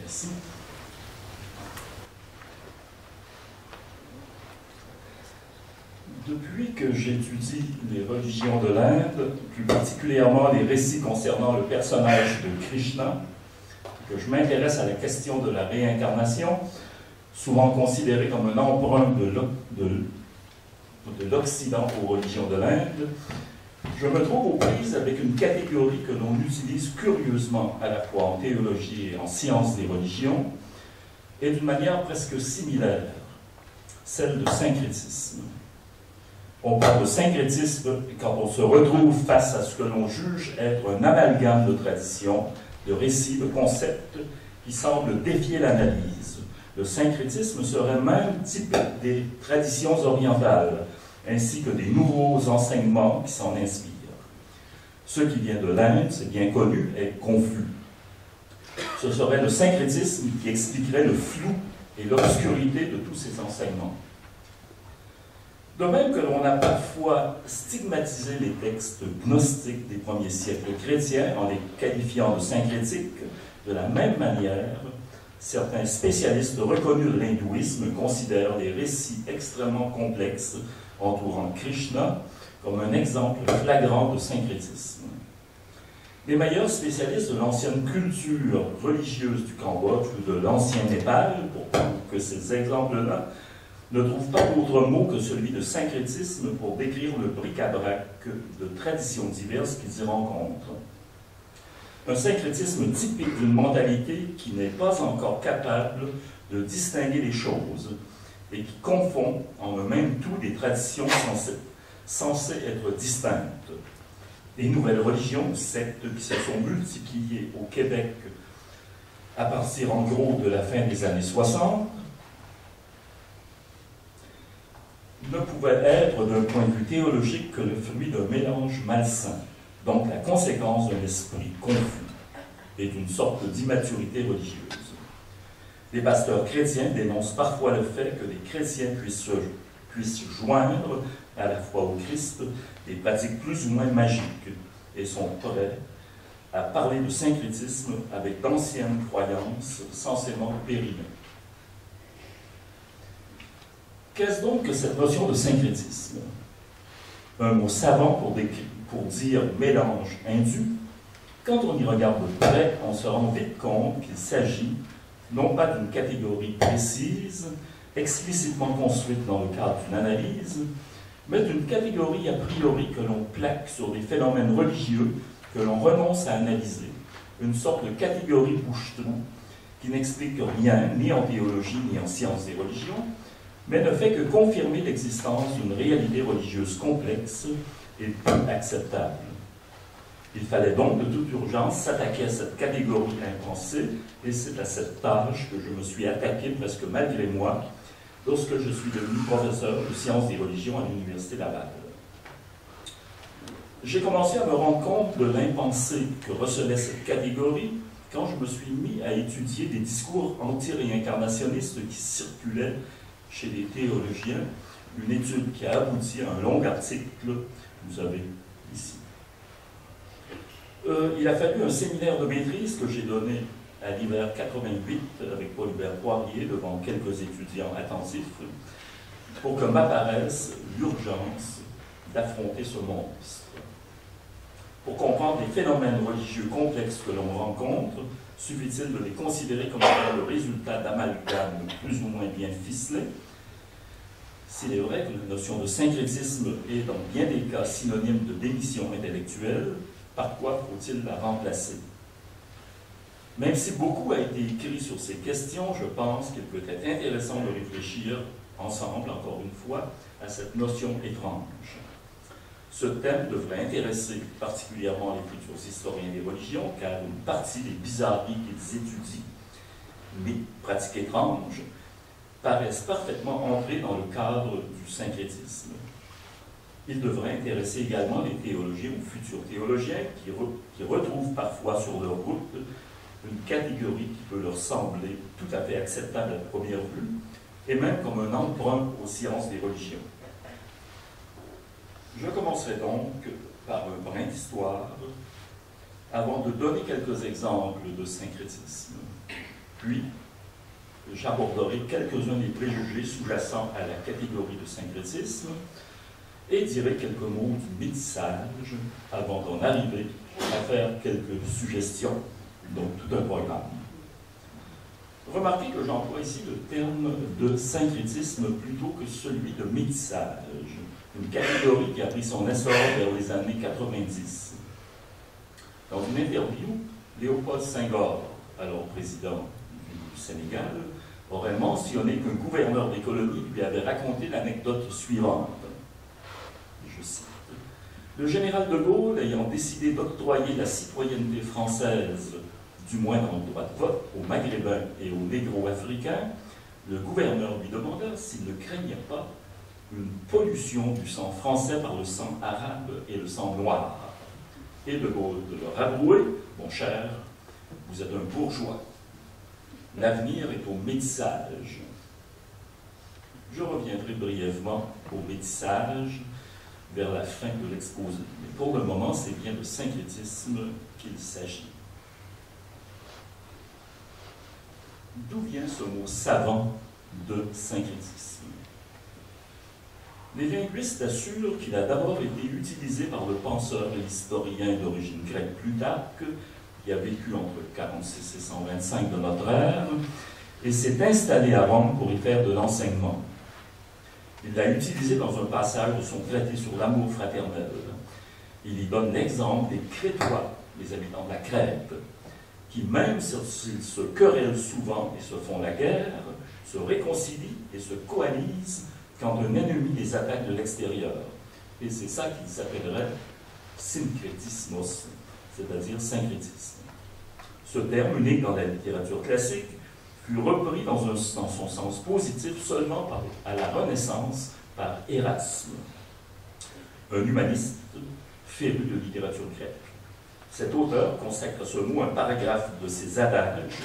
Merci. Depuis que j'étudie les religions de l'Inde, plus particulièrement les récits concernant le personnage de Krishna, que je m'intéresse à la question de la réincarnation, souvent considérée comme un emprunt de l'Occident aux religions de l'Inde, je me trouve aux prises avec une catégorie que l'on utilise curieusement à la fois en théologie et en sciences des religions, et d'une manière presque similaire, celle de syncrétisme. On parle de syncrétisme quand on se retrouve face à ce que l'on juge être un amalgame de traditions, de récits, de concepts qui semblent défier l'analyse. Le syncrétisme serait même typique des traditions orientales, ainsi que des nouveaux enseignements qui s'en inspirent. Ce qui vient de l'Inde, c'est bien connu, est confus. Ce serait le syncrétisme qui expliquerait le flou et l'obscurité de tous ces enseignements. De même que l'on a parfois stigmatisé les textes gnostiques des premiers siècles chrétiens en les qualifiant de syncrétiques, de la même manière, certains spécialistes reconnus de l'hindouisme considèrent les récits extrêmement complexes entourant Krishna comme un exemple flagrant de syncrétisme. Les meilleurs spécialistes de l'ancienne culture religieuse du Cambodge ou de l'ancien Népal, pour que ces exemples-là, ne trouvent pas d'autre mot que celui de syncrétisme pour décrire le bric-à-brac de traditions diverses qu'ils y rencontrent. Un syncrétisme typique d'une mentalité qui n'est pas encore capable de distinguer les choses et qui confond en un même tout des traditions censées être distinctes. Les nouvelles religions, sectes qui se sont multipliées au Québec à partir en gros de la fin des années 60, ne pouvait être d'un point de vue théologique que le fruit d'un mélange malsain, donc la conséquence d'un esprit confus et d'une sorte d'immaturité religieuse. Les pasteurs chrétiens dénoncent parfois le fait que les chrétiens puissent joindre à la foi au Christ des pratiques plus ou moins magiques et sont prêts à parler de syncrétisme avec d'anciennes croyances censément périmées. Qu'est-ce donc que cette notion de syncrétisme? Un mot savant pour dire mélange indu. Quand on y regarde de près, on se rend vite compte qu'il s'agit non pas d'une catégorie précise, explicitement construite dans le cadre d'une analyse, mais d'une catégorie a priori que l'on plaque sur des phénomènes religieux que l'on renonce à analyser, une sorte de catégorie bouche-trou qui n'explique rien ni en théologie ni en sciences des religions, mais ne fait que confirmer l'existence d'une réalité religieuse complexe et peu acceptable. Il fallait donc de toute urgence s'attaquer à cette catégorie impensée, et c'est à cette tâche que je me suis attaqué presque malgré moi lorsque je suis devenu professeur de sciences des religions à l'Université Laval. J'ai commencé à me rendre compte de l'impensé que recevait cette catégorie quand je me suis mis à étudier des discours anti-réincarnationnistes qui circulaient chez les théologiens, une étude qui a abouti à un long article que vous avez ici. Il a fallu un séminaire de maîtrise que j'ai donné à l'hiver 88 avec Paul-Hubert Poirier devant quelques étudiants attentifs pour que m'apparaisse l'urgence d'affronter ce monstre. Pour comprendre les phénomènes religieux complexes que l'on rencontre, suffit-il de les considérer comme étant le résultat d'amalgames plus ou moins bien ficelés? S'il est vrai que la notion de syncrétisme est dans bien des cas synonyme de démission intellectuelle, par quoi faut-il la remplacer? Même si beaucoup a été écrit sur ces questions, je pense qu'il peut être intéressant de réfléchir ensemble, encore une fois, à cette notion étrange. Ce thème devrait intéresser particulièrement les futurs historiens des religions, car une partie des bizarreries qu'ils étudient, mais pratiques étranges, paraissent parfaitement entrer dans le cadre du syncrétisme. Il devrait intéresser également les théologiens ou futurs théologiens qui retrouvent parfois sur leur route une catégorie qui peut leur sembler tout à fait acceptable à première vue, et même comme un emprunt aux sciences des religions. Je commencerai donc par un brin d'histoire, avant de donner quelques exemples de syncrétisme. Puis, j'aborderai quelques-uns des préjugés sous-jacents à la catégorie de syncrétisme et dirai quelques mots du métissage avant d'en arriver à faire quelques suggestions, donc tout un programme. Remarquez que j'emploie ici le terme de syncrétisme plutôt que celui de métissage, une catégorie qui a pris son essor vers les années 90. Dans une interview, Léopold Senghor, alors président du Sénégal, aurait mentionné qu'un gouverneur des colonies lui avait raconté l'anecdote suivante. Je cite. Le général de Gaulle ayant décidé d'octroyer la citoyenneté française, du moins dans le droit de vote, aux Maghrébins et aux Négro-Africains, le gouverneur lui demanda s'il ne craignait pas une pollution du sang français par le sang arabe et le sang noir. Et de Gaulle de leur avouer, mon cher, vous êtes un bourgeois. L'avenir est au métissage. Je reviendrai brièvement au métissage vers la fin de l'exposé. Mais pour le moment, c'est bien de syncrétisme qu'il s'agit. D'où vient ce mot savant de syncrétisme? Les linguistes assurent qu'il a d'abord été utilisé par le penseur et historien d'origine grecque Plutarque, qui a vécu entre 46 et 125 de notre ère, et s'est installé à Rome pour y faire de l'enseignement. Il l'a utilisé dans un passage de son traité sur l'amour fraternel. Il y donne l'exemple des Crétois, les habitants de la Crète, qui, même s'ils se querellent souvent et se font la guerre, se réconcilient et se coalisent quand un ennemi les attaque de l'extérieur. Et c'est ça qu'il s'appellerait syncrétismos, c'est-à-dire syncrétisme. Ce terme, unique dans la littérature classique, fut repris dans son sens positif seulement à la Renaissance par Érasme, un humaniste féru de littérature grecque. Cet auteur consacre à ce mot un paragraphe de ses adages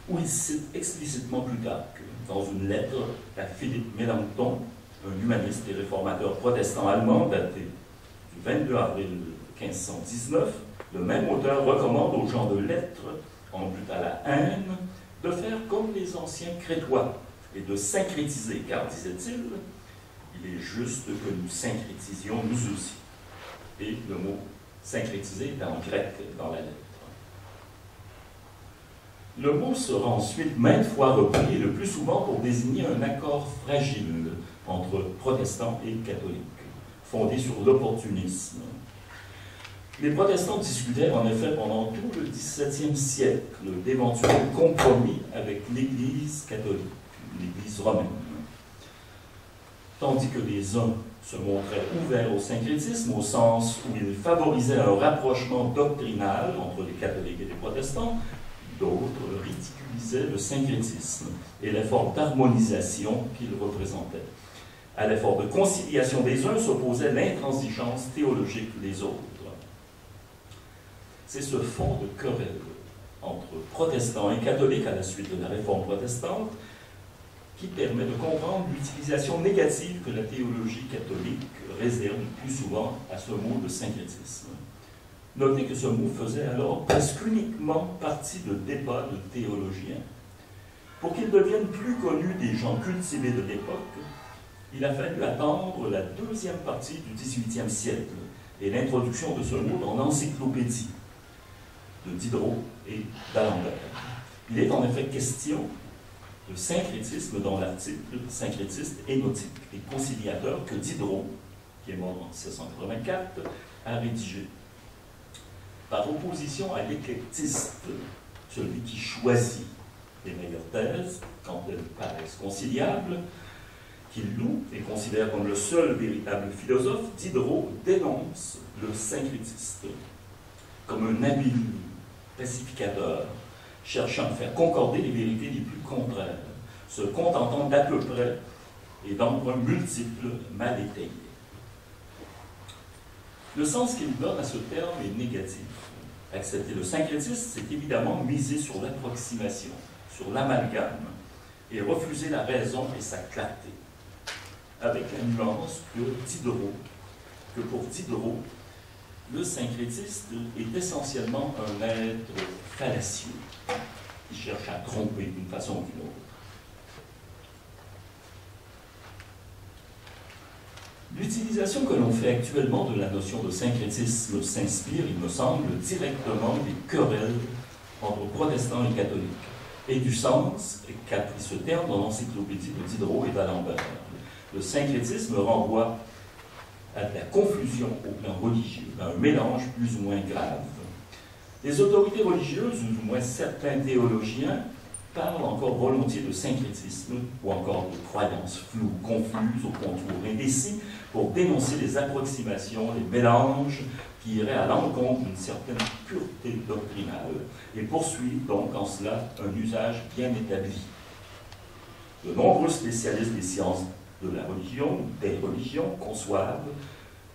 où il cite explicitement Plutarque dans une lettre à Philippe Mélenchon, un humaniste et réformateur protestant allemand daté du 22 avril 1519. Le même auteur recommande aux gens de lettres, en but à la haine, de faire comme les anciens Crétois et de syncrétiser, car, disait-il, il est juste que nous syncrétisions nous aussi. Et le mot syncrétiser est en grec dans la lettre. Le mot sera ensuite maintes fois repris, et le plus souvent pour désigner un accord fragile entre protestants et catholiques, fondé sur l'opportunisme. Les protestants discutèrent en effet pendant tout le XVIIe siècle d'éventuels compromis avec l'Église catholique, l'Église romaine. Tandis que les uns se montraient ouverts au syncrétisme au sens où ils favorisaient un rapprochement doctrinal entre les catholiques et les protestants, d'autres ridiculisaient le syncrétisme et l'effort d'harmonisation qu'il représentait. À l'effort de conciliation des uns s'opposait l'intransigeance théologique des autres. C'est ce fond de querelle entre protestants et catholiques à la suite de la réforme protestante qui permet de comprendre l'utilisation négative que la théologie catholique réserve le plus souvent à ce mot de syncrétisme. Notez que ce mot faisait alors presque uniquement partie de débats de théologiens. Pour qu'il devienne plus connu des gens cultivés de l'époque, il a fallu attendre la deuxième partie du XVIIIe siècle et l'introduction de ce mot dans l'encyclopédie de Diderot et d'Alembert. Il est en effet question de syncrétisme dans l'article syncrétiste et gnostique, les conciliateurs que Diderot, qui est mort en 1684, a rédigé. Par opposition à l'éclectiste, celui qui choisit les meilleures thèses quand elles paraissent conciliables, qu'il loue et considère comme le seul véritable philosophe, Diderot dénonce le syncrétiste comme un habile pacificateur, cherchant à faire concorder les vérités les plus contraires, se contentant d'à peu près et d'emprunts multiples mal étayés. Le sens qu'il donne à ce terme est négatif. Accepter le syncrétisme, c'est évidemment miser sur l'approximation, sur l'amalgame, et refuser la raison et sa clarté, avec la nuance que pour Diderot, le syncrétiste est essentiellement un être fallacieux. qui cherche à tromper d'une façon ou d'une autre. L'utilisation que l'on fait actuellement de la notion de syncrétisme s'inspire, il me semble, directement des querelles entre protestants et catholiques, et du sens qu'a pris ce terme dans l'encyclopédie de Diderot et d'Alembert. Le syncrétisme renvoie à de la confusion au plan religieux, à un mélange plus ou moins grave. Les autorités religieuses, ou du moins certains théologiens, parlent encore volontiers de syncrétisme ou encore de croyances floues, confuses, aux contours indécis, pour dénoncer les approximations, les mélanges qui iraient à l'encontre d'une certaine pureté doctrinale et poursuivent donc en cela un usage bien établi. De nombreux spécialistes des sciences de la religion, des religions, conçoivent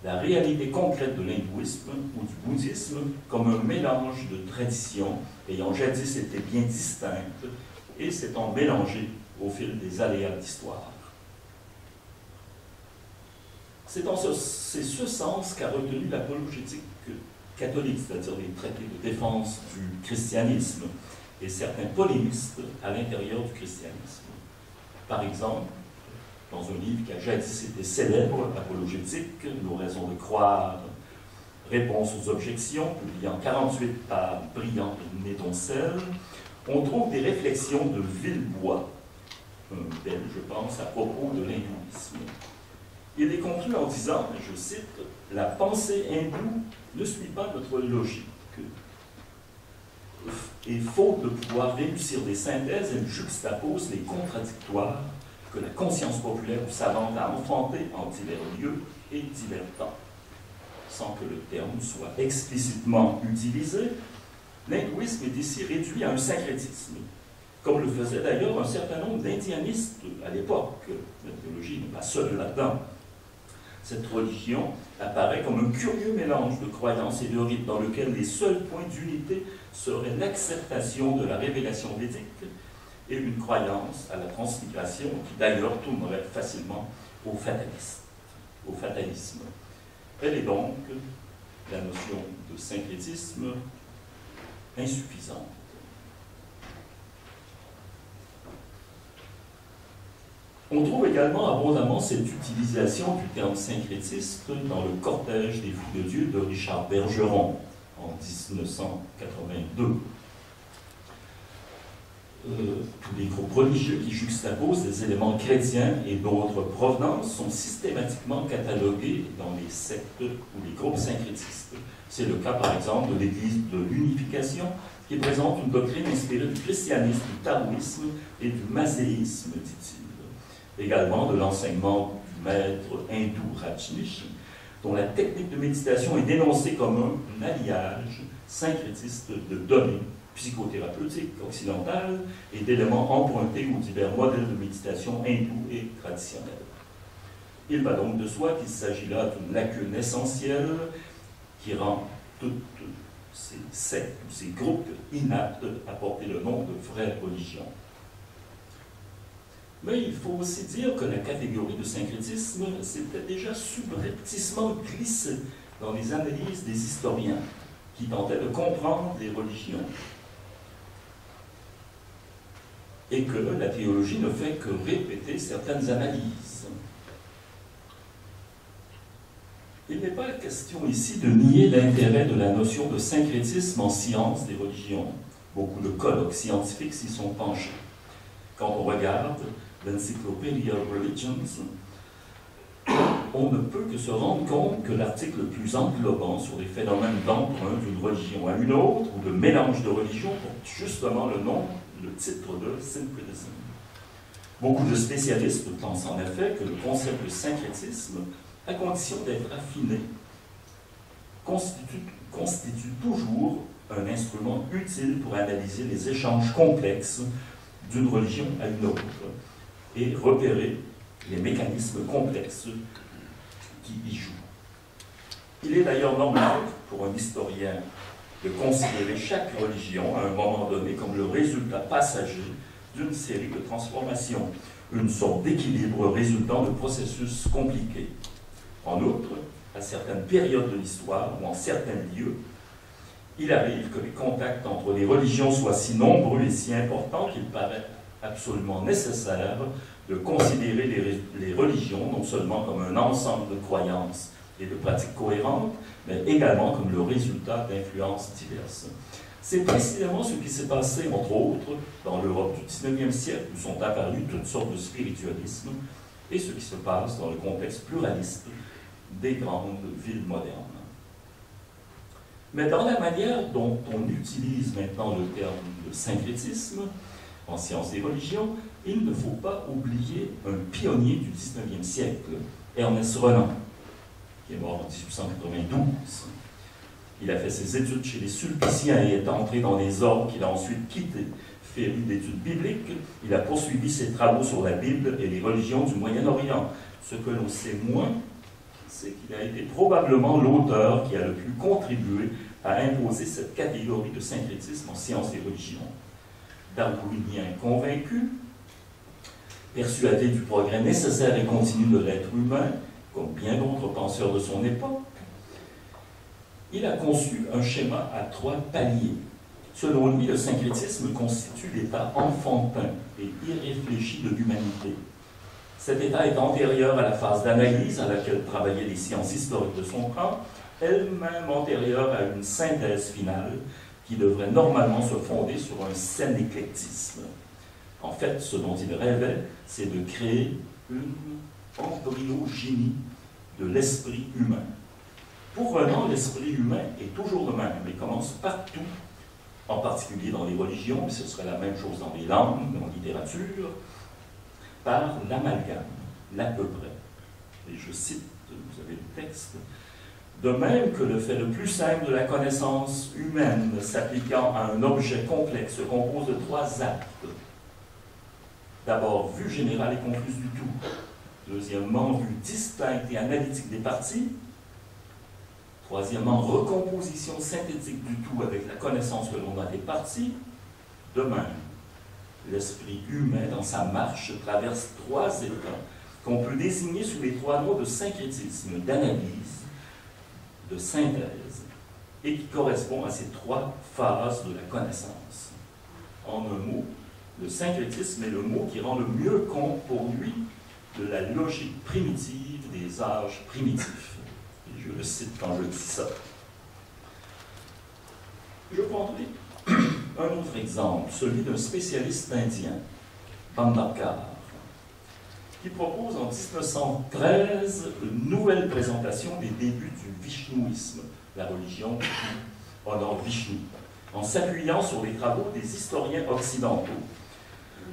la réalité concrète de l'hindouisme ou du bouddhisme comme un mélange de traditions ayant jadis été bien distinctes et s'étant mélangées au fil des aléas de l'histoire. C'est ce sens qu'a retenu l'apologétique catholique, c'est-à-dire les traités de défense du christianisme et certains polémistes à l'intérieur du christianisme. Par exemple, dans un livre qui a jadis été célèbre, Apologétique, Nos raisons de croire, Réponse aux objections, publié en 48 par Briand et Nédoncel, on trouve des réflexions de Villebois, un Belge, je pense, à propos de l'hindouisme. Il est conclu en disant, je cite, « La pensée hindoue ne suit pas notre logique. Et faute de pouvoir réussir des synthèses, elle juxtapose les contradictoires que la conscience populaire ou savante a enfantés en divers lieux et divers temps. » Sans que le terme soit explicitement utilisé, l'hindouisme est ici réduit à un syncrétisme, comme le faisait d'ailleurs un certain nombre d'indianistes à l'époque. La théologie n'est pas seule là-dedans. Cette religion apparaît comme un curieux mélange de croyances et de rites dans lequel les seuls points d'unité seraient l'acceptation de la révélation védique et une croyance à la transmigration qui d'ailleurs tournerait facilement au fatalisme. Elle est donc, la notion de syncrétisme, insuffisante. On trouve également abondamment cette utilisation du terme syncrétiste dans le Cortège des fous de Dieu de Richard Bergeron en 1982. Tous les groupes religieux qui juxtaposent des éléments chrétiens et d'autres provenances sont systématiquement catalogués dans les sectes ou les groupes syncrétistes. C'est le cas par exemple de l'Église de l'Unification qui présente une doctrine inspirée du christianisme, du taoïsme et du mazéisme, dit-il. Également de l'enseignement du maître hindou Rajneesh, dont la technique de méditation est dénoncée comme un alliage syncrétiste de données psychothérapeutiques occidentales et d'éléments empruntés aux divers modèles de méditation hindous et traditionnels. Il va donc de soi qu'il s'agit là d'une lacune essentielle qui rend toutes ces sectes ou ces groupes inaptes à porter le nom de vraie religion. Mais il faut aussi dire que la catégorie de syncrétisme s'était déjà subrepticement glissée dans les analyses des historiens qui tentaient de comprendre les religions. Et que la théologie ne fait que répéter certaines analyses. Il n'est pas question ici de nier l'intérêt de la notion de syncrétisme en sciences des religions. Beaucoup de colloques scientifiques s'y sont penchés. Quand on regarde l'Encyclopedia of Religions, on ne peut que se rendre compte que l'article le plus englobant sur les phénomènes d'emprunt d'une religion à une autre, ou de mélange de religions, porte justement le titre de syncrétisme. Beaucoup de spécialistes pensent en effet que le concept de syncrétisme, à condition d'être affiné, constitue toujours un instrument utile pour analyser les échanges complexes d'une religion à une autre et repérer les mécanismes complexes qui y jouent. Il est d'ailleurs normal pour un historien de considérer chaque religion à un moment donné comme le résultat passager d'une série de transformations, une sorte d'équilibre résultant de processus compliqués. En outre, à certaines périodes de l'histoire ou en certains lieux, il arrive que les contacts entre les religions soient si nombreux et si importants qu'il paraît absolument nécessaire de considérer les religions non seulement comme un ensemble de croyances et de pratiques cohérentes, mais également comme le résultat d'influences diverses. C'est précisément ce qui s'est passé, entre autres, dans l'Europe du XIXe siècle, où sont apparus toutes sortes de spiritualismes, et ce qui se passe dans le contexte pluraliste des grandes villes modernes. Mais dans la manière dont on utilise maintenant le terme de syncrétisme en sciences des religions, il ne faut pas oublier un pionnier du XIXe siècle, Ernest Renan, qui est mort en 1892. Il a fait ses études chez les Sulpiciens et est entré dans les ordres qu'il a ensuite quittés. Féru d'études bibliques, il a poursuivi ses travaux sur la Bible et les religions du Moyen-Orient. Ce que l'on sait moins, c'est qu'il a été probablement l'auteur qui a le plus contribué à imposer cette catégorie de syncrétisme en sciences des religions. Darwinien convaincu, persuadé du progrès nécessaire et continu de l'être humain, comme bien d'autres penseurs de son époque, il a conçu un schéma à 3 paliers. Selon lui, le syncrétisme constitue l'état enfantin et irréfléchi de l'humanité. Cet état est antérieur à la phase d'analyse à laquelle travaillaient les sciences historiques de son temps, elle-même antérieure à une synthèse finale qui devrait normalement se fonder sur un sain éclectisme. En fait, ce dont il rêvait, c'est de créer une embryogénie de l'esprit humain. Pour Renan, l'esprit humain est toujours le même. Il commence partout, en particulier dans les religions, mais ce serait la même chose dans les langues, dans la littérature, par l'amalgame, l'à peu près. Et je cite, vous avez le texte, « De même que le fait le plus simple de la connaissance humaine s'appliquant à un objet complexe se compose de 3 actes. D'abord, vue générale et confuse du tout. Deuxièmement, vue distincte et analytique des parties. Troisièmement, recomposition synthétique du tout avec la connaissance que l'on a des parties. De même, l'esprit humain, dans sa marche, traverse 3 états qu'on peut désigner sous les 3 noms de syncrétisme, d'analyse, de synthèse, et qui correspond à ces 3 phases de la connaissance. En un mot, le syncrétisme est le mot qui rend le mieux compte pour lui de la logique primitive des âges primitifs. Et je le cite quand je dis ça. Je prendrai un autre exemple, celui d'un spécialiste indien, Bhandarkar, qui propose en 1913 une nouvelle présentation des débuts du vishnouisme, la religion qui honore Vishnu, en s'appuyant sur les travaux des historiens occidentaux.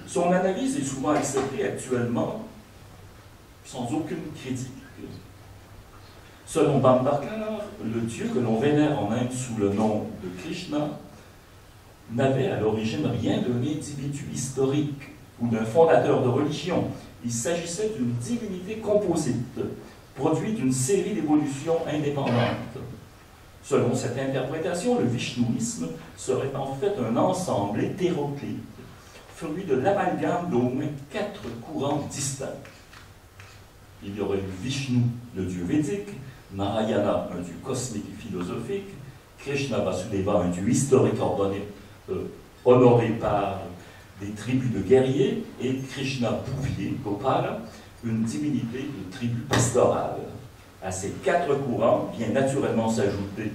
Son analyse est souvent acceptée actuellement sans aucune critique. Selon Bhandarkar, le Dieu que l'on vénère en Inde sous le nom de Krishna n'avait à l'origine rien d'un individu historique ou d'un fondateur de religion. Il s'agissait d'une divinité composite, produite d'une série d'évolutions indépendantes. Selon cette interprétation, le vishnouisme serait en fait un ensemble hétéroclite, fruit de l'amalgame d'au moins 4 courants distincts. Il y aurait eu Vishnu, le dieu védique, Narayana, un dieu cosmique et philosophique, Krishna Vasudeva, un dieu historique ordonné, honoré par des tribus de guerriers, et Krishna Bouvier, Gopala, une divinité de tribu pastorale. À ces 4 courants vient naturellement s'ajouter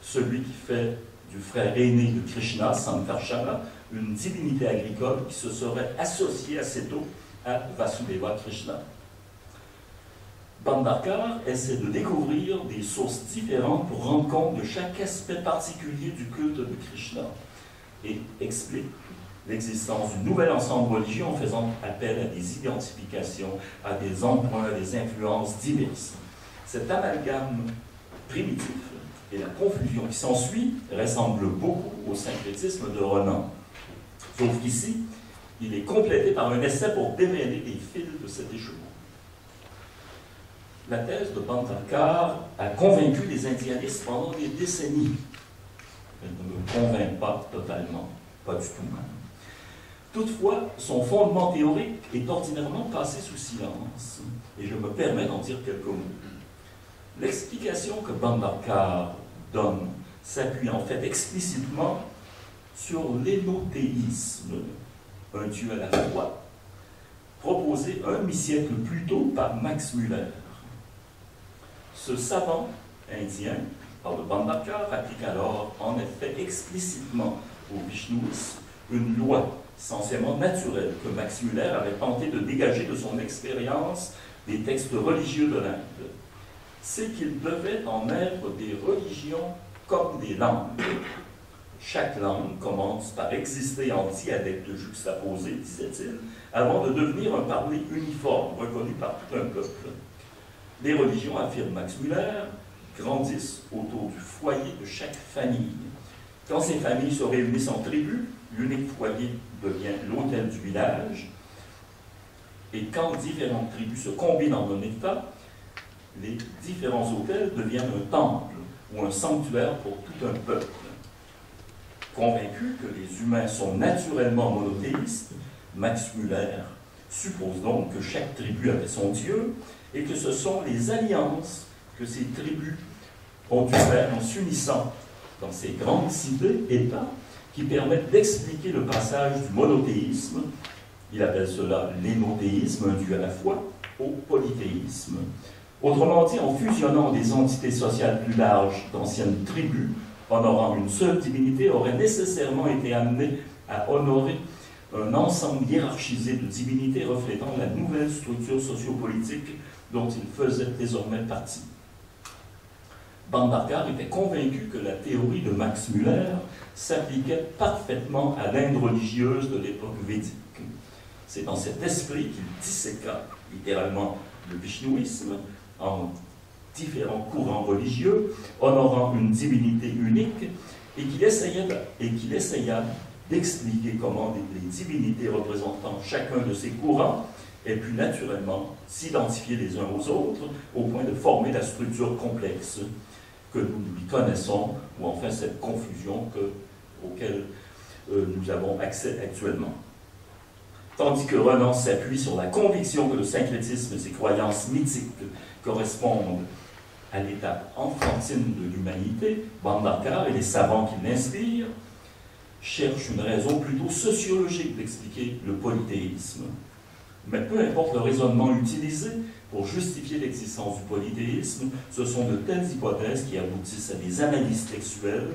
celui qui fait du frère aîné de Krishna, Sankarsana, une divinité agricole qui se serait associée assez tôt à Vasudeva Krishna. Bhandarkar essaie de découvrir des sources différentes pour rendre compte de chaque aspect particulier du culte de Krishna et explique l'existence du nouvel ensemble religieux en faisant appel à des identifications, à des emprunts, à des influences diverses. Cet amalgame primitif et la confusion qui s'ensuit ressemblent beaucoup au syncrétisme de Renan. Sauf qu'ici, il est complété par un essai pour démêler les fils de cet échouement. La thèse de Bhandarkar a convaincu les indianistes pendant des décennies. Elle ne me convainc pas totalement, pas du tout même. Toutefois, son fondement théorique est ordinairement passé sous silence, et je me permets d'en dire quelques mots. L'explication que Bhandarkar donne s'appuie en fait explicitement sur l'énothéisme, un Dieu à la fois, proposé un demi-siècle plus tôt par Max Müller. Ce savant indien, par le Bhandarkar, applique alors en effet explicitement au Vishnouisme une loi essentiellement naturelle que Max Müller avait tenté de dégager de son expérience des textes religieux de l'Inde. C'est qu'il devait en être des religions comme des langues. Chaque langue commence par exister en dialectes juxtaposés, disait-il, avant de devenir un parler uniforme, reconnu par tout un peuple. Les religions, affirme Max Müller, grandissent autour du foyer de chaque famille. Quand ces familles se réunissent en tribus, l'unique foyer devient l'autel du village. Et quand différentes tribus se combinent en un État, les différents autels deviennent un temple ou un sanctuaire pour tout un peuple. Convaincu que les humains sont naturellement monothéistes, Max Müller suppose donc que chaque tribu avait son Dieu et que ce sont les alliances que ces tribus ont dû faire en s'unissant dans ces grandes cités, États, qui permettent d'expliquer le passage du monothéisme, il appelle cela l'énothéisme, un Dieu à la fois, au polythéisme. Autrement dit, en fusionnant des entités sociales plus larges d'anciennes tribus, honorant une seule divinité, aurait nécessairement été amené à honorer un ensemble hiérarchisé de divinités reflétant la nouvelle structure sociopolitique dont il faisait désormais partie. Bhandarkar était convaincu que la théorie de Max Müller s'appliquait parfaitement à l'Inde religieuse de l'époque védique. C'est dans cet esprit qu'il disséqua littéralement le vishnouisme en différents courants religieux, honorant une divinité unique, et qu'il essaya d'expliquer comment les divinités représentant chacun de ces courants aient pu naturellement s'identifier les uns aux autres au point de former la structure complexe que nous lui connaissons, ou enfin cette confusion auquel nous avons accès actuellement. Tandis que Renan s'appuie sur la conviction que le syncrétisme et ses croyances mythiques correspondent à l'étape enfantine de l'humanité, Bhandarkar et les savants qui l'inspirent cherchent une raison plutôt sociologique d'expliquer le polythéisme. Mais peu importe le raisonnement utilisé pour justifier l'existence du polythéisme, ce sont de telles hypothèses qui aboutissent à des analyses textuelles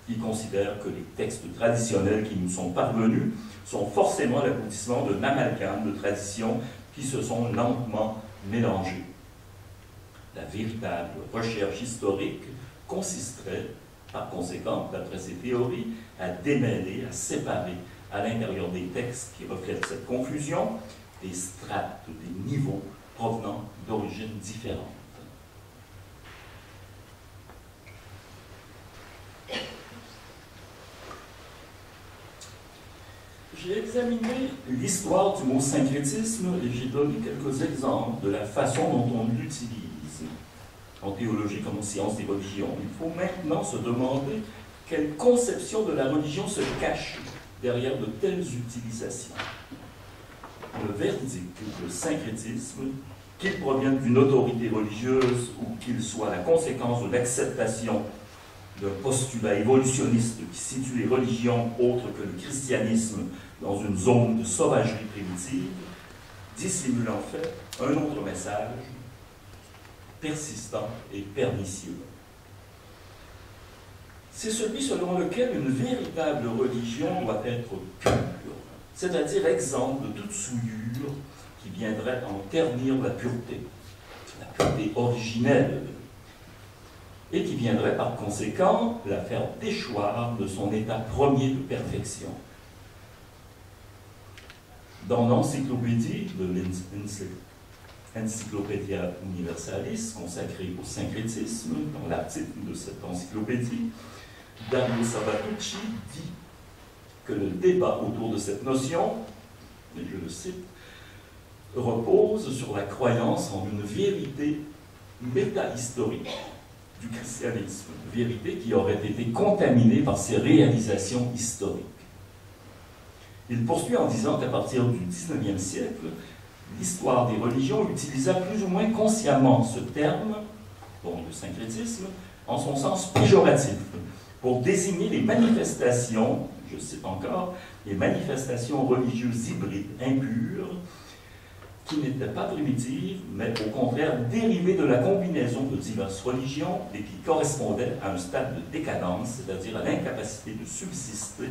qui considèrent que les textes traditionnels qui nous sont parvenus sont forcément l'aboutissement d'un amalgame de traditions qui se sont lentement mélangées. La véritable recherche historique consisterait, par conséquent, d'après ces théories, à démêler, à séparer à l'intérieur des textes qui reflètent cette confusion des strates, des niveaux provenant d'origines différentes. J'ai examiné l'histoire du mot syncrétisme et j'ai donné quelques exemples de la façon dont on l'utilise en théologie comme en sciences des religions. Il faut maintenant se demander quelle conception de la religion se cache derrière de telles utilisations. Le verdict de syncrétisme, qu'il provienne d'une autorité religieuse ou qu'il soit la conséquence de l'acceptation d'un postulat évolutionniste qui situe les religions autres que le christianisme dans une zone de sauvagerie primitive, dissimule en fait un autre message persistant et pernicieux. C'est celui selon lequel une véritable religion doit être pure, c'est-à-dire exempte de toute souillure qui viendrait en ternir la pureté originelle, et qui viendrait par conséquent la faire déchoir de son état premier de perfection. Dans l'encyclopédie de l'Encyclopædia Universalis, consacrée au syncrétisme, dans l'article de cette encyclopédie, Dario Salvatrucci dit que le débat autour de cette notion, et je le cite, repose sur la croyance en une vérité métahistorique du christianisme, une vérité qui aurait été contaminée par ses réalisations historiques. Il poursuit en disant qu'à partir du XIXe siècle, l'histoire des religions utilisa plus ou moins consciemment ce terme, donc le syncrétisme, en son sens péjoratif, pour désigner les manifestations, je cite encore, les manifestations religieuses hybrides impures, qui n'étaient pas primitives, mais au contraire dérivées de la combinaison de diverses religions et qui correspondaient à un stade de décadence, c'est-à-dire à l'incapacité de subsister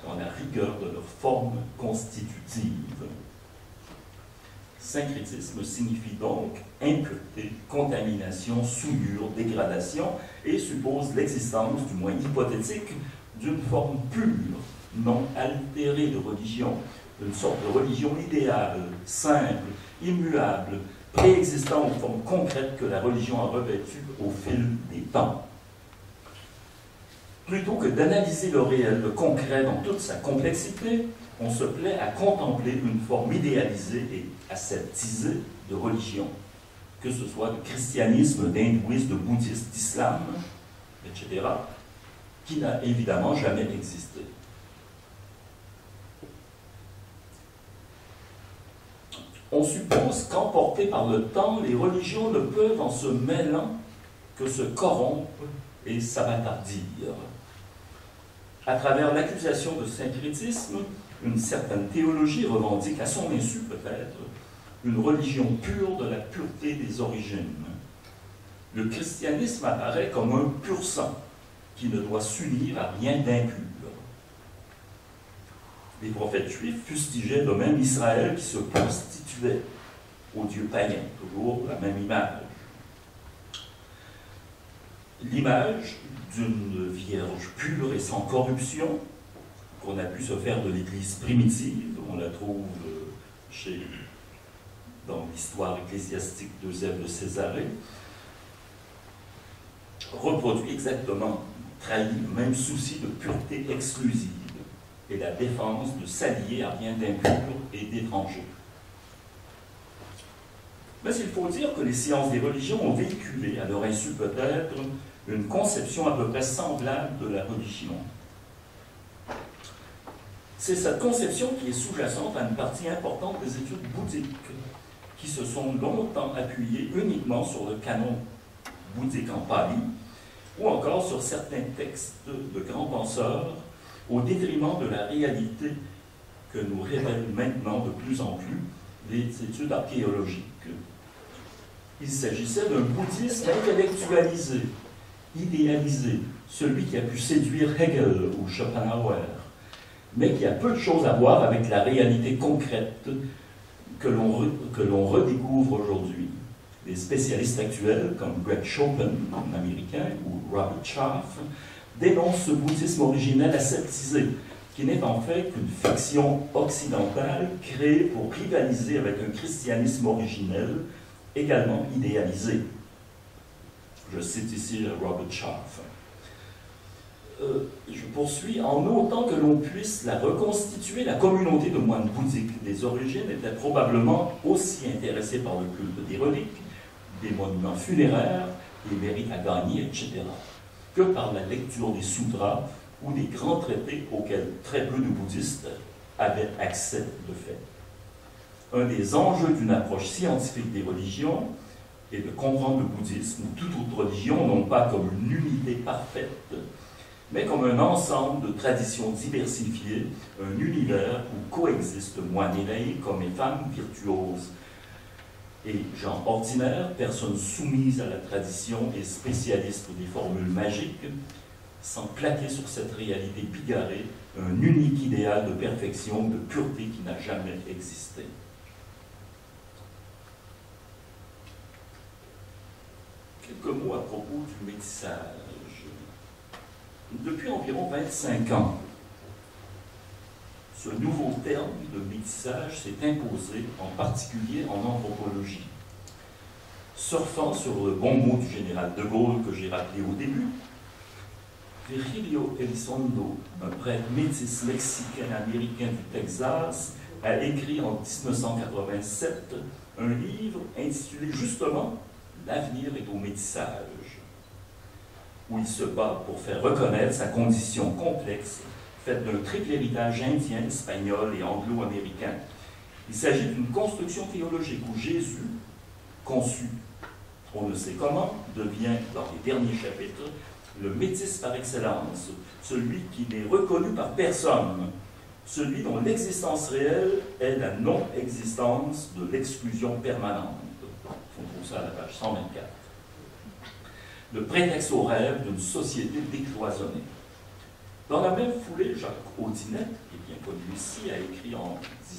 dans la rigueur de leur forme constitutive. Syncrétisme signifie donc impureté, contamination, souillure, dégradation et suppose l'existence, du moins hypothétique, d'une forme pure, non altérée de religion, une sorte de religion idéale, simple, immuable, préexistant aux formes concrètes que la religion a revêtues au fil des temps. Plutôt que d'analyser le réel, le concret dans toute sa complexité, on se plaît à contempler une forme idéalisée et aseptisée de religion, que ce soit de christianisme, d'hindouisme, de bouddhisme, d'islam, etc., qui n'a évidemment jamais existé. On suppose qu'emportés par le temps, les religions ne peuvent, en se mêlant, que se corrompre et s'abattardir. À travers l'accusation de syncrétisme, une certaine théologie revendique, à son insu peut-être, une religion pure de la pureté des origines. Le christianisme apparaît comme un pur sang qui ne doit s'unir à rien d'impur. Les prophètes juifs fustigeaient de même Israël qui se prostituait aux dieux païens, toujours la même image. L'image d'une vierge pure et sans corruption, qu'on a pu se faire de l'Église primitive, on la trouve dans l'histoire ecclésiastique d'Eusèbe de Césarée, reproduit exactement, trahit le même souci de pureté exclusive et la défense de s'allier à rien d'impur et d'étranger. Mais il faut dire que les sciences des religions ont véhiculé, à leur insu peut-être, une conception à peu près semblable de la religion. C'est cette conception qui est sous-jacente à une partie importante des études bouddhiques, qui se sont longtemps appuyées uniquement sur le canon bouddhique en pali, ou encore sur certains textes de grands penseurs, au détriment de la réalité que nous révèlent maintenant de plus en plus les études archéologiques. Il s'agissait d'un bouddhisme intellectualisé, idéalisé, celui qui a pu séduire Hegel ou Schopenhauer, mais qui a peu de choses à voir avec la réalité concrète que l'on redécouvre aujourd'hui. Les spécialistes actuels, comme Greg Chopin, un américain, ou Robert Schaff, dénoncent ce bouddhisme originel aseptisé, qui n'est en fait qu'une fiction occidentale créée pour rivaliser avec un christianisme originel, également idéalisé. Je cite ici Robert Schaff. Je poursuis. En autant que l'on puisse la reconstituer, la communauté de moines bouddhiques des origines était probablement aussi intéressée par le culte des reliques, des monuments funéraires, des mérites à gagner, etc., que par la lecture des sutras ou des grands traités auxquels très peu de bouddhistes avaient accès de fait. Un des enjeux d'une approche scientifique des religions est de comprendre le bouddhisme ou toute autre religion non pas comme une unité parfaite, mais comme un ensemble de traditions diversifiées, un univers où coexistent moines et laïcs, hommes et femmes, virtuoses et gens ordinaires, personnes soumises à la tradition et spécialistes des formules magiques, sans plaquer sur cette réalité bigarrée un unique idéal de perfection, de pureté qui n'a jamais existé. Quelques mots à propos du métissage. Depuis environ 25 ans, ce nouveau terme de métissage s'est imposé, en particulier en anthropologie. Surfant sur le bon mot du général de Gaulle que j'ai rappelé au début, Virgilio Elizondo, un prêtre métis mexicain-américain du Texas, a écrit en 1987 un livre intitulé justement « L'avenir est au métissage », où il se bat pour faire reconnaître sa condition complexe, faite d'un triple héritage indien, espagnol et anglo-américain. Il s'agit d'une construction théologique où Jésus, conçu on ne sait comment, devient, dans les derniers chapitres, le métis par excellence, celui qui n'est reconnu par personne, celui dont l'existence réelle est la non-existence de l'exclusion permanente. On trouve ça à la page 124. Le prétexte au rêve d'une société décloisonnée. Dans la même foulée, Jacques Audinet, qui est bien connu ici, a écrit en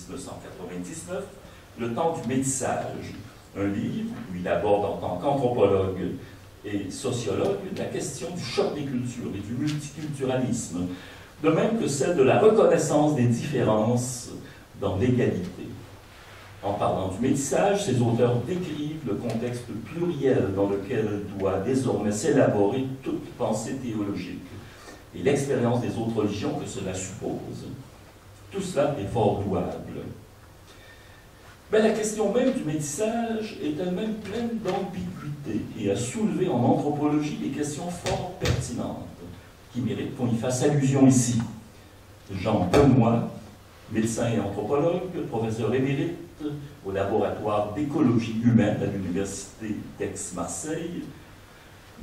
1999 « Le temps du métissage », un livre où il aborde en tant qu'anthropologue et sociologue la question du choc des cultures et du multiculturalisme, de même que celle de la reconnaissance des différences dans l'égalité. En parlant du métissage, ces auteurs décrivent le contexte pluriel dans lequel doit désormais s'élaborer toute pensée théologique et l'expérience des autres religions que cela suppose. Tout cela est fort louable. Mais la question même du métissage est elle-même pleine d'ambiguïté et a soulevé en anthropologie des questions fort pertinentes qui méritent qu'on y fasse allusion ici. Jean Benoît, médecin et anthropologue, professeur émérite au laboratoire d'écologie humaine à l'Université d'Aix-Marseille,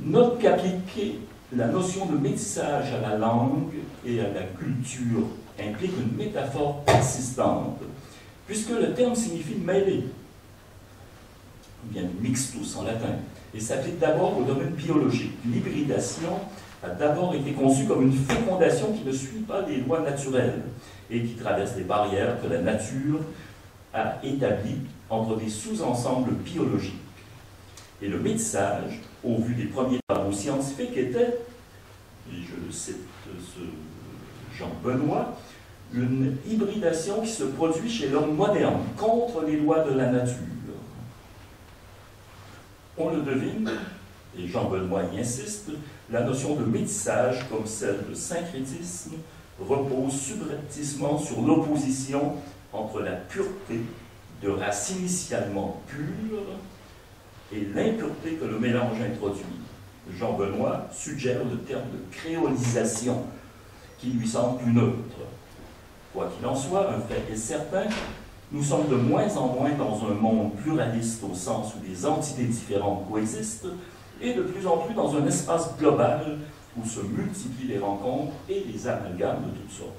note qu'appliquer la notion de métissage à la langue et à la culture implique une métaphore persistante, puisque le terme signifie mêler, ou bien mixtus en latin, et s'applique d'abord au domaine biologique. L'hybridation a d'abord été conçue comme une fécondation qui ne suit pas les lois naturelles et qui traverse les barrières que la nature a établies entre des sous-ensembles biologiques. Et le métissage, au vu des premiers travaux scientifiques, était, et je le cite ce Jean Benoît, une hybridation qui se produit chez l'homme moderne, contre les lois de la nature. On le devine, et Jean Benoît y insiste, la notion de métissage, comme celle de syncrétisme, repose subrepticement sur l'opposition entre la pureté de race initialement pure et l'impureté que le mélange introduit. Jean Benoît suggère le terme de créolisation, qui lui semble plus neutre. Quoi qu'il en soit, un fait est certain, nous sommes de moins en moins dans un monde pluraliste au sens où des entités différentes coexistent, et de plus en plus dans un espace global où se multiplient les rencontres et les amalgames de toutes sortes.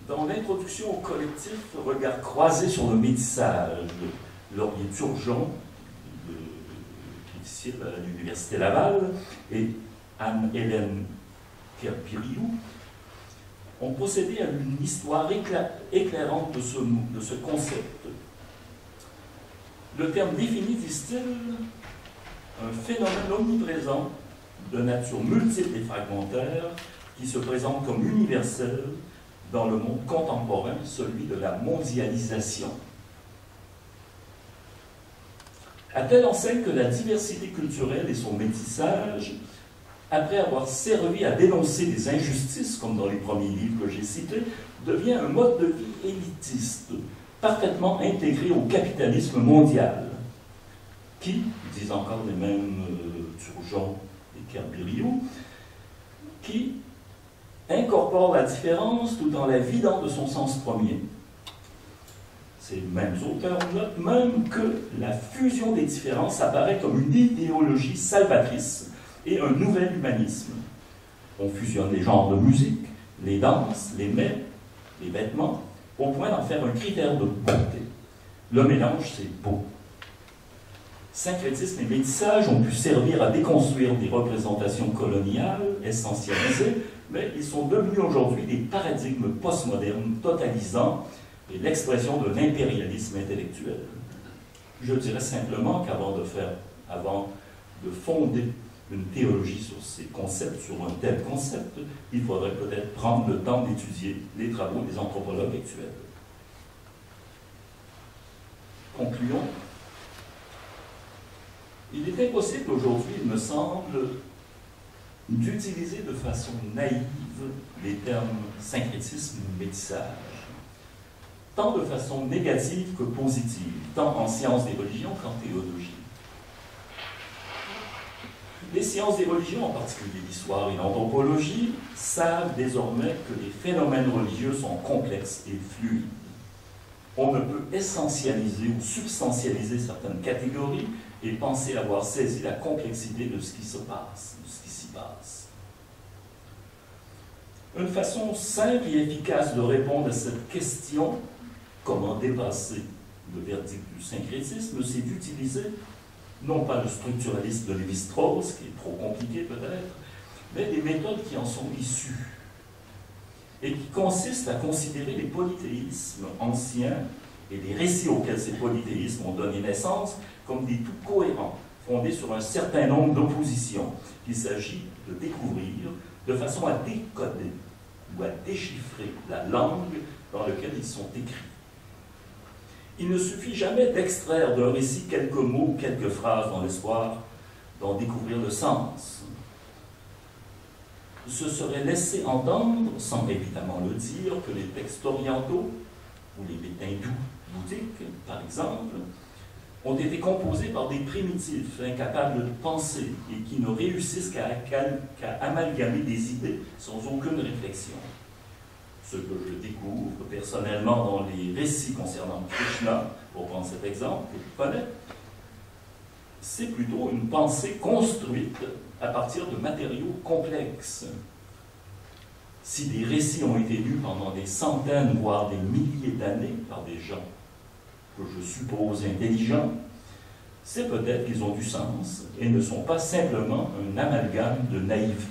Dans l'introduction au collectif, regard croisé sur le métissage de Laurier Turgeon, qui est ici à l'Université Laval, et Anne-Hélène Kerpiriou, ont procédé à une histoire éclairante de ce concept. Le terme définit, disent-ils, un phénomène omniprésent de nature multiple et fragmentaire qui se présente comme universel dans le monde contemporain, celui de la mondialisation. À telle enseigne que la diversité culturelle et son métissage, après avoir servi à dénoncer des injustices, comme dans les premiers livres que j'ai cités, devient un mode de vie élitiste, parfaitement intégré au capitalisme mondial, qui, disent encore les mêmes Turgeon et Kerpiriou, qui incorpore la différence tout en la vidant de son sens premier. Ces mêmes auteurs notent même que la fusion des différences apparaît comme une idéologie salvatrice et un nouvel humanisme. On fusionne les genres de musique, les danses, les mets, les vêtements, au point d'en faire un critère de beauté. Le mélange, c'est beau. Syncrétisme et métissage ont pu servir à déconstruire des représentations coloniales essentialisées, mais ils sont devenus aujourd'hui des paradigmes postmodernes totalisants et l'expression de l'impérialisme intellectuel. Je dirais simplement qu'avant de fonder une théologie sur ces concepts, sur un tel concept, il faudrait peut-être prendre le temps d'étudier les travaux des anthropologues actuels. Concluons. Il est impossible aujourd'hui, il me semble, d'utiliser de façon naïve les termes syncrétisme ou métissage, tant de façon négative que positive, tant en sciences des religions qu'en théologie. Les sciences des religions, en particulier l'histoire et l'anthropologie, savent désormais que les phénomènes religieux sont complexes et fluides. On ne peut essentialiser ou substantialiser certaines catégories et penser avoir saisi la complexité de ce qui se passe, de ce qui s'y passe. Une façon simple et efficace de répondre à cette question, comment dépasser le verdict du syncrétisme, c'est d'utiliser non pas le structuralisme de Lévi-Strauss, qui est trop compliqué peut-être, mais des méthodes qui en sont issues et qui consistent à considérer les polythéismes anciens et les récits auxquels ces polythéismes ont donné naissance comme des tout cohérents, fondés sur un certain nombre d'oppositions qu'il s'agit de découvrir de façon à décoder ou à déchiffrer la langue dans laquelle ils sont écrits. Il ne suffit jamais d'extraire d'un récit quelques mots ou quelques phrases dans l'espoir d'en découvrir le sens. Ce serait laisser entendre, sans évidemment le dire, que les textes orientaux, ou les hindous bouddhiques, par exemple, ont été composés par des primitifs incapables de penser et qui ne réussissent qu'à amalgamer des idées sans aucune réflexion. Ce que je découvre personnellement dans les récits concernant Krishna, pour prendre cet exemple que je connais, c'est plutôt une pensée construite à partir de matériaux complexes. Si des récits ont été lus pendant des centaines, voire des milliers d'années par des gens que je suppose intelligents, c'est peut-être qu'ils ont du sens et ne sont pas simplement un amalgame de naïveté.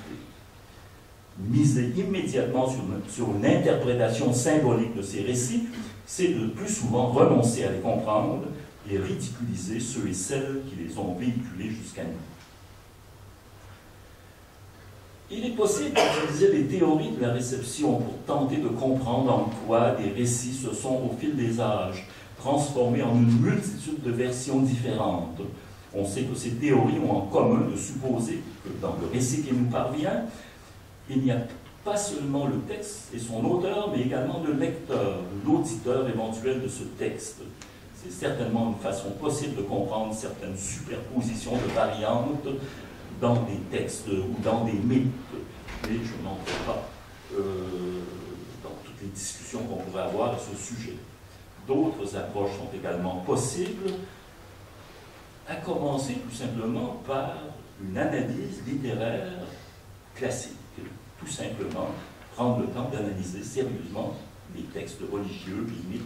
Miser immédiatement sur une interprétation symbolique de ces récits, c'est de plus souvent renoncer à les comprendre et ridiculiser ceux et celles qui les ont véhiculés jusqu'à nous. Il est possible d'utiliser les théories de la réception pour tenter de comprendre en quoi des récits se sont, au fil des âges, transformés en une multitude de versions différentes. On sait que ces théories ont en commun de supposer que dans le récit qui nous parvient, il n'y a pas seulement le texte et son auteur, mais également le lecteur, l'auditeur éventuel de ce texte. C'est certainement une façon possible de comprendre certaines superpositions de variantes dans des textes ou dans des mythes. Mais je n'entre pas dans toutes les discussions qu'on pourrait avoir à ce sujet. D'autres approches sont également possibles, à commencer tout simplement par une analyse littéraire classique. Tout simplement, prendre le temps d'analyser sérieusement les textes religieux, les mythes,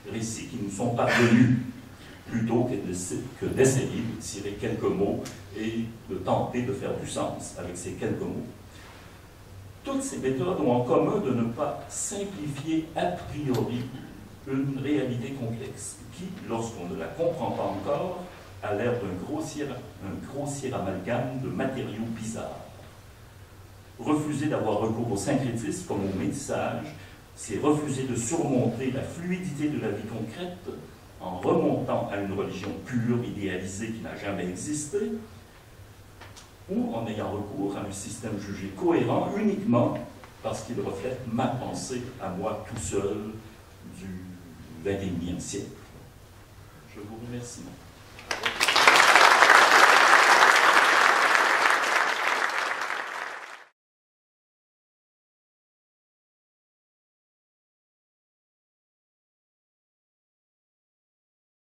les récits qui nous sont parvenus, plutôt que d'essayer de tirer quelques mots et de tenter de faire du sens avec ces quelques mots. Toutes ces méthodes ont en commun de ne pas simplifier a priori une réalité complexe qui, lorsqu'on ne la comprend pas encore, a l'air d'un grossier amalgame de matériaux bizarres. Refuser d'avoir recours au syncrétisme comme au métissage, c'est refuser de surmonter la fluidité de la vie concrète en remontant à une religion pure, idéalisée, qui n'a jamais existé, ou en ayant recours à un système jugé cohérent uniquement parce qu'il reflète ma pensée à moi tout seul du XXIe siècle. Je vous remercie.